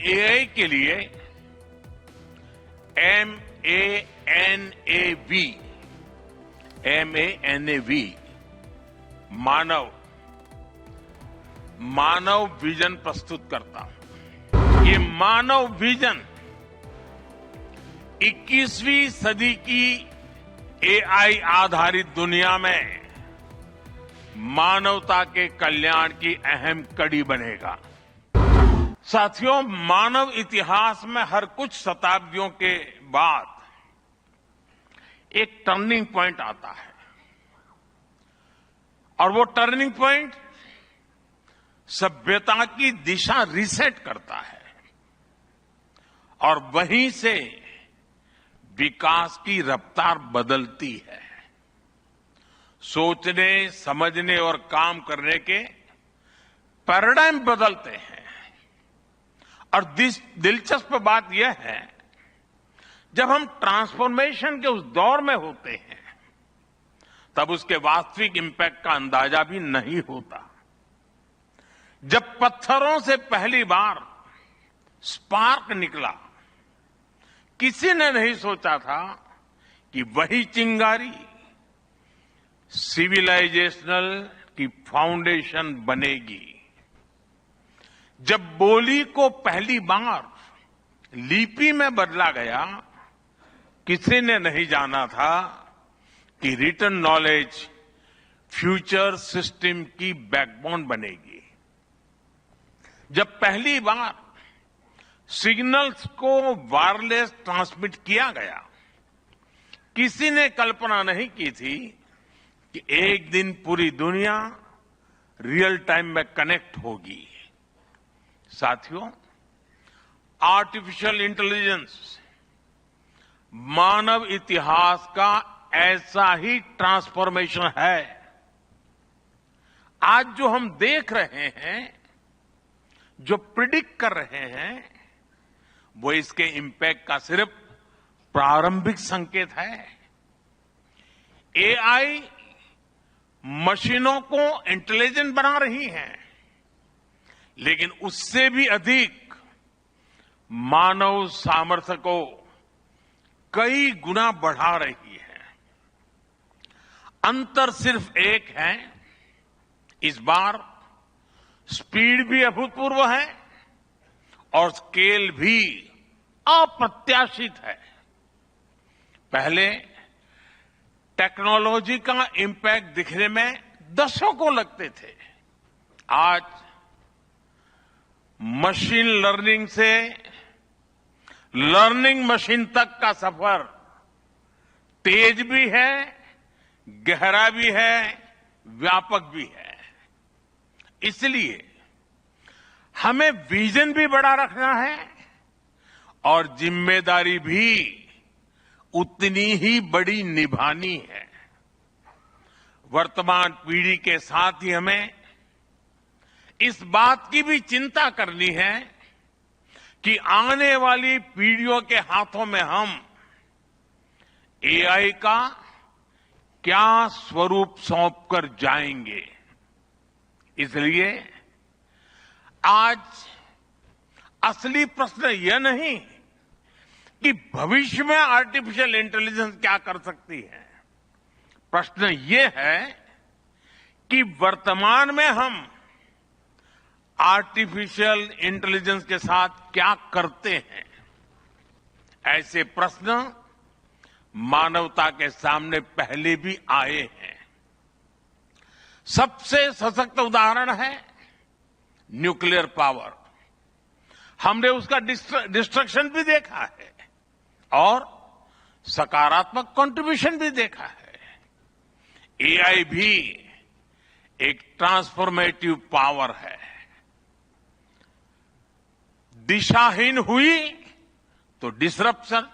AI के लिए MANAV मानव vision प्रस्तुत करता हूं। ये मानव विजन 21वीं सदी की एआई आधारित दुनिया में मानवता के कल्याण की अहम कड़ी बनेगा। साथियों, मानव इतिहास में हर कुछ शताब्दियों के बाद एक टर्निंग पॉइंट आता है और वो टर्निंग पॉइंट सभ्यता की दिशा रीसेट करता है और वहीं से विकास की रफ्तार बदलती है। सोचने, समझने और काम करने के पैराडाइम बदलते हैं और दिलचस्प बात यह है, जब हम ट्रांसफॉर्मेशन के उस दौर में होते हैं तब उसके वास्तविक इंपैक्ट का अंदाजा भी नहीं होता। जब पत्थरों से पहली बार स्पार्क निकला, किसी ने नहीं सोचा था कि वही चिंगारी सिविलाइजेशनल की फाउंडेशन बनेगी। जब बोली को पहली बार लिपि में बदला गया, किसी ने नहीं जाना था कि रिटन नॉलेज फ्यूचर सिस्टम की बैकबोन बनेगी। जब पहली बार सिग्नल्स को वायरलेस ट्रांसमिट किया गया, किसी ने कल्पना नहीं की थी कि एक दिन पूरी दुनिया रियल टाइम में कनेक्ट होगी। साथियों, आर्टिफिशियल इंटेलिजेंस मानव इतिहास का ऐसा ही ट्रांसफॉर्मेशन है। आज जो हम देख रहे हैं, जो प्रिडिक्ट कर रहे हैं, वो इसके इंपैक्ट का सिर्फ प्रारंभिक संकेत है। एआई मशीनों को इंटेलिजेंट बना रही है, लेकिन उससे भी अधिक मानव सामर्थ्य को कई गुना बढ़ा रही है। अंतर सिर्फ एक है, इस बार स्पीड भी अभूतपूर्व है और स्केल भी अप्रत्याशित है। पहले टेक्नोलॉजी का इंपैक्ट दिखने में दशकों लगते थे। आज मशीन लर्निंग से लर्निंग मशीन तक का सफर तेज भी है, गहरा भी है, व्यापक भी है। इसलिए हमें विजन भी बड़ा रखना है और जिम्मेदारी भी उतनी ही बड़ी निभानी है। वर्तमान पीढ़ी के साथ ही हमें इस बात की भी चिंता करनी है कि आने वाली पीढ़ियों के हाथों में हम एआई का क्या स्वरूप सौंप कर जाएंगे। इसलिए आज असली प्रश्न यह नहीं कि भविष्य में आर्टिफिशियल इंटेलिजेंस क्या कर सकती है। प्रश्न यह है कि वर्तमान में हम आर्टिफिशियल इंटेलिजेंस के साथ क्या करते हैं। ऐसे प्रश्न मानवता के सामने पहले भी आए हैं। सबसे सशक्त उदाहरण है न्यूक्लियर पावर। हमने उसका डिस्ट्रक्शन भी देखा है और सकारात्मक कंट्रीब्यूशन भी देखा है। एआई भी एक ट्रांसफॉर्मेटिव पावर है। दिशाहीन हुई तो डिसरप्शन,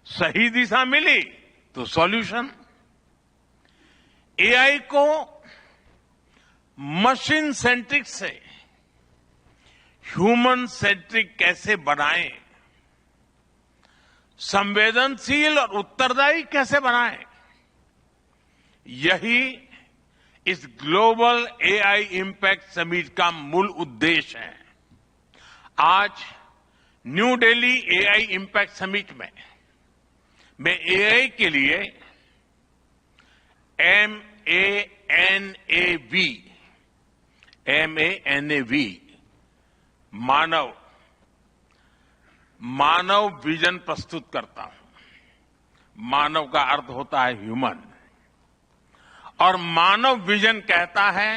सही दिशा मिली तो सॉल्यूशन। एआई को मशीन सेंट्रिक से ह्यूमन सेंट्रिक कैसे बनाएं, संवेदनशील और उत्तरदायी कैसे बनाएं, यही इस ग्लोबल एआई इंपैक्ट समिट का मूल उद्देश्य है। आज new Delhi AI impact summit में मैं एआई के लिए MANAV मानव विजन प्रस्तुत करता हूं। मानव का अर्थ होता है ह्यूमन, और मानव विजन कहता है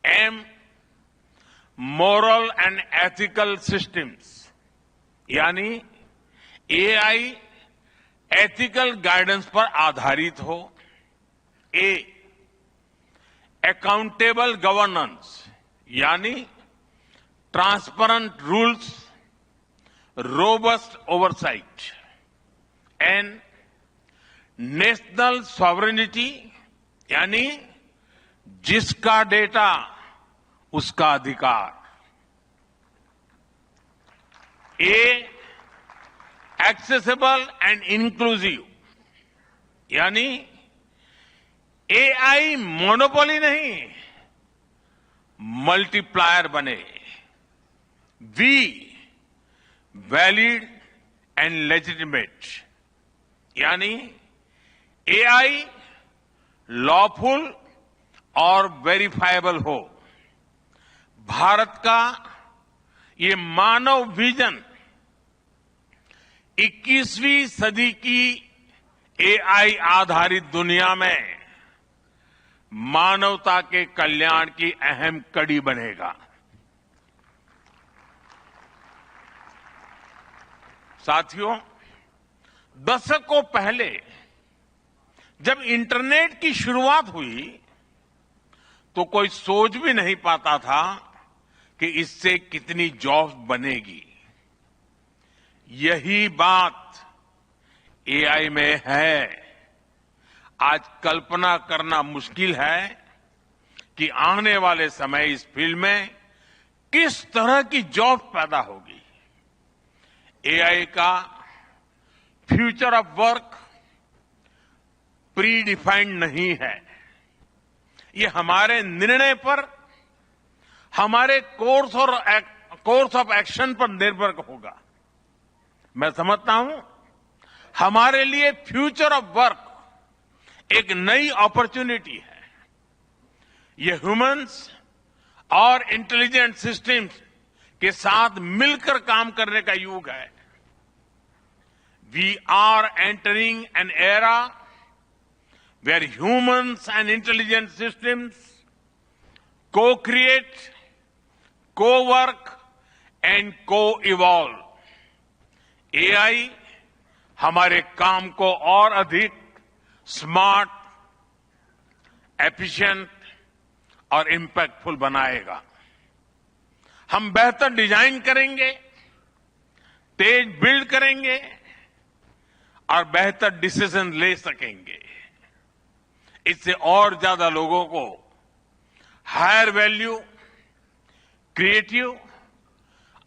M moral and ethical systems, यानी एआई एथिकल गाइडेंस पर आधारित हो। A अकाउंटेबल गवर्नेंस, यानी transparent rules, robust oversight. N national sovereignty, यानी जिसका डेटा उसका अधिकार। A एक्सेसिबल एंड इंक्लूसिव, यानी एआई मोनोपोली नहीं, मल्टीप्लायर बने। V वैलिड एंड लेजिटिमेट, यानी एआई लॉफुल और वेरीफाइबल हो। भारत का ये मानव विजन 21वीं सदी की एआई आधारित दुनिया में मानवता के कल्याण की अहम कड़ी बनेगा। साथियों, दशकों पहले जब इंटरनेट की शुरुआत हुई तो कोई सोच भी नहीं पाता था कि इससे कितनी जॉब्स बनेगी। यही बात एआई में है। आज कल्पना करना मुश्किल है कि आने वाले समय इस फील्ड में किस तरह की जॉब पैदा होगी। एआई का future of work pre defined नहीं है। ये हमारे निर्णय पर, हमारे कोर्स ऑफ एक्शन पर निर्भर होगा। मैं समझता हूं हमारे लिए फ्यूचर ऑफ वर्क एक नई अपॉर्चुनिटी है। ये ह्यूमंस और इंटेलिजेंट सिस्टम्स के साथ मिलकर काम करने का युग है। We are entering an era where humans and intelligent systems co-create, co-work and co-evolve। AI हमारे काम को और अधिक स्मार्ट, एफिशिएंट और इम्पैक्टफुल बनाएगा। हम बेहतर डिजाइन करेंगे, तेज बिल्ड करेंगे और बेहतर डिसीजन ले सकेंगे। इससे और ज्यादा लोगों को हायर वैल्यू, क्रिएटिव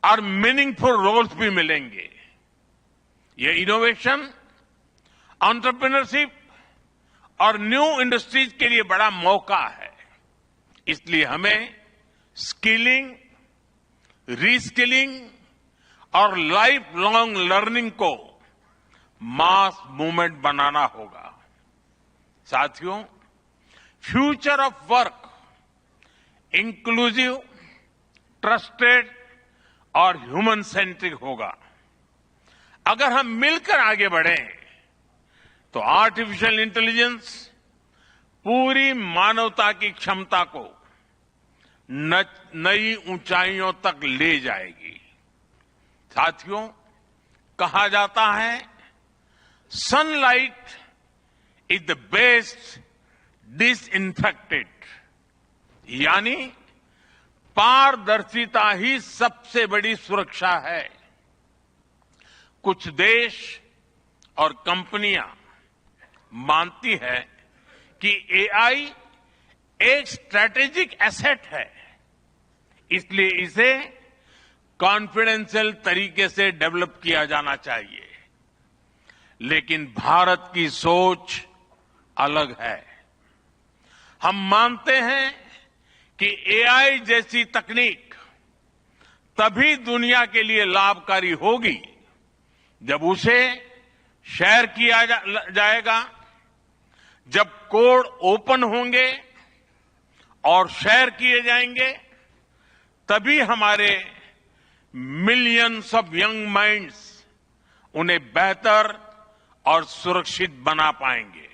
और मीनिंगफुल रोल्स भी मिलेंगे। ये इनोवेशन, एंटरप्रेन्योरशिप और न्यू इंडस्ट्रीज के लिए बड़ा मौका है। इसलिए हमें स्किलिंग, रीस्किलिंग और लाइफ लॉन्ग लर्निंग को मास मूवमेंट बनाना होगा। साथियों, future of work inclusive, trusted और ह्यूमन सेंट्रिक होगा। अगर हम मिलकर आगे बढ़ें तो आर्टिफिशियल इंटेलिजेंस पूरी मानवता की क्षमता को नई ऊंचाइयों तक ले जाएगी। साथियों, कहा जाता है sunlight is the best disinfectant, यानी पारदर्शिता ही सबसे बड़ी सुरक्षा है। कुछ देश और कंपनियां मानती है कि एआई एक स्ट्रैटेजिक एसेट है, इसलिए इसे कॉन्फिडेंशियल तरीके से डेवलप किया जाना चाहिए। लेकिन भारत की सोच अलग है। हम मानते हैं कि एआई जैसी तकनीक तभी दुनिया के लिए लाभकारी होगी जब उसे शेयर किया जाएगा, जब कोड ओपन होंगे और शेयर किए जाएंगे, तभी हमारे मिलियंस ऑफ यंग माइंड्स उन्हें बेहतर और सुरक्षित बना पाएंगे।